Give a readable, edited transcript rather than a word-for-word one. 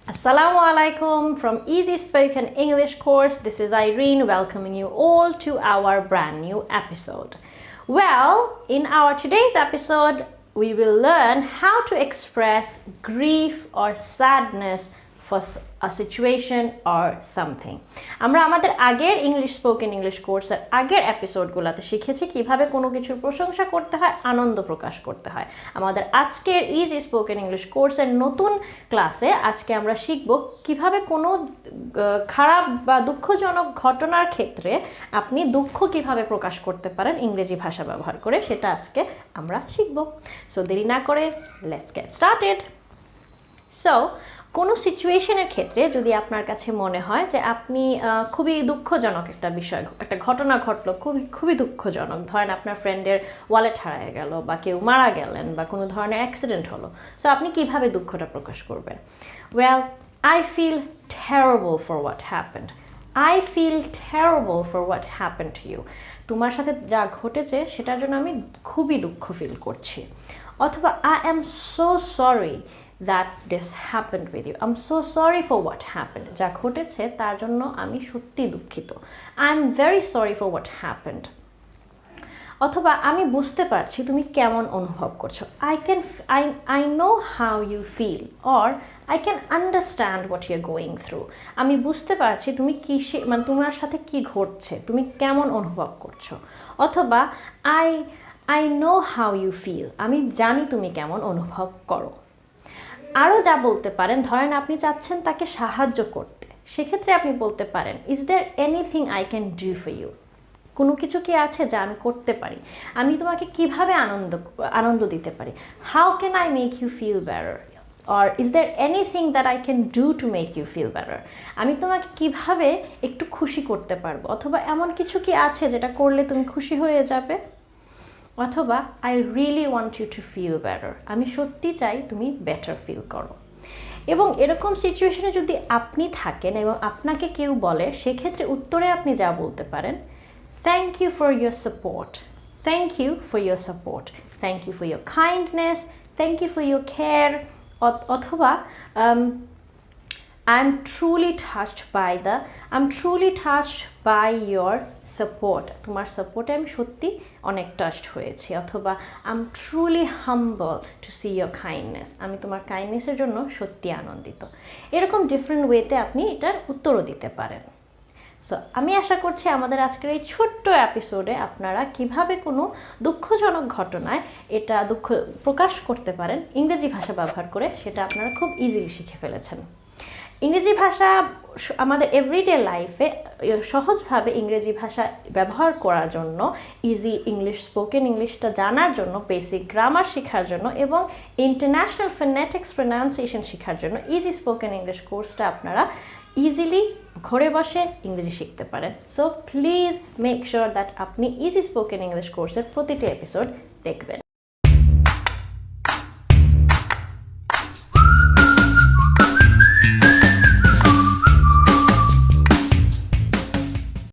Assalamu alaikum from Easy Spoken English course. This is Irene welcoming you all to our brand new episode. Well, in our today's episode, we will learn how to express grief or sadness for a situation or something. আমরা আমাদের আগের English spoken English কোর্সের আগের এপিসোডগুলোতে শিখেছি কিভাবে কোনো কিছুর প্রশংসা করতে হয়, আনন্দ প্রকাশ করতে হয়। আমাদের আজকের ইজি স্পোকেন ইংলিশ কোর্সের নতুন ক্লাসে আজকে আমরা শিখব কিভাবে কোনো খারাপ বা দুঃখজনক ঘটনার ক্ষেত্রে আপনি দুঃখ কিভাবে প্রকাশ করতে পারেন ইংরেজি ভাষা ব্যবহার করে, সেটা আজকে আমরা শিখব। সো দেরি না করে লেটস গেট স্টার্টেড। সো কোনো সিচুয়েশনের ক্ষেত্রে যদি আপনার কাছে মনে হয় যে আপনি খুবই দুঃখজনক একটা বিষয়, একটা ঘটনা ঘটলো খুবই দুঃখজনক, ধরেন আপনার ফ্রেন্ডের ওয়ালেট হারিয়ে গেল বা কেউ মারা গেলেন বা কোনো ধরনের অ্যাক্সিডেন্ট হলো, সো আপনি কিভাবে দুঃখটা প্রকাশ করবেন? Well, I feel terrible for what happened. I feel terrible for what happened to you. তোমার সাথে যা ঘটেছে সেটার জন্য আমি খুবই দুঃখ ফিল করছি। অথবা I am so sorry that this happened with you. I'm so sorry for what happened. যা ঘটেছে তার জন্য আমি সত্যি দুঃখিত। I'm very sorry for what happened. অথবা আমি বুঝতে পারছি তুমি কেমন অনুভব করছো। I know how you feel or I can understand what you're going through. আমি বুঝতে পারছি তুমি মানে তোমার সাথে কি ঘটছে, তুমি কেমন অনুভব করছো। অথবা I know how you feel. আমি জানি তুমি কেমন অনুভব করো। আরও যা বলতে পারেন, ধরেন আপনি চাচ্ছেন তাকে সাহায্য করতে, সেক্ষেত্রে আপনি বলতে পারেন is there anything I can do for you? কোনো কিছু কি আছে যা আমি করতে পারি? আমি তোমাকে কিভাবে আনন্দ দিতে পারি? How can I make you feel better? Or is there anything that I can do to make you feel better? আমি তোমাকে কিভাবে একটু খুশি করতে পারবো? অথবা এমন কিছু কি আছে যেটা করলে তুমি খুশি হয়ে যাবে? অথবা I really want you to feel better, আমি সত্যি চাই তুমি বেটার ফিল করো। এবং এরকম সিচুয়েশনে যদি আপনি থাকেন এবং আপনাকে কেউ বলে, সেক্ষেত্রে উত্তরে আপনি যা বলতে পারেন, thank you for your support, thank you for your support, thank you for your kindness, thank you for your care. অথবা I'm truly touched by your support. তোমার সাপোর্টে আমি সত্যি অনেক টাচড হয়েছি। অথবা I'm truly humble to see your kindness. আমি তোমার কাইন্ডনেসের জন্য সত্যি আনন্দিত। এরকম ডিফারেন্ট ওয়েতে আপনি এটার উত্তরও দিতে পারেন। সো আমি আশা করছি আমাদের আজকের এই ছোট্ট এপিসোডে আপনারা কিভাবে কোনো দুঃখজনক ঘটনায় এটা দুঃখ প্রকাশ করতে পারেন ইংরেজি ভাষা ব্যবহার করে, সেটা আপনারা খুব ইজিলি শিখে ফেলেছেন। ইংরেজি ভাষা আমাদের এভরিডে লাইফে সহজভাবে ইংরেজি ভাষা ব্যবহার করার জন্য, ইজি ইংলিশ স্পোকেন ইংলিশটা জানার জন্য, বেসিক গ্রামার শেখার জন্য এবং ইন্টারন্যাশনাল ফোনেটিক্স প্রোনাউন্সিয়েশন শেখার জন্য ইজি স্পোকেন ইংলিশ কোর্সটা আপনারা ইজিলি ঘরে বসে ইংরেজি শিখতে পারেন। So please make sure that আপনি ইজি স্পোকেন ইংলিশ কোর্সের প্রতিটি এপিসোড দেখবেন।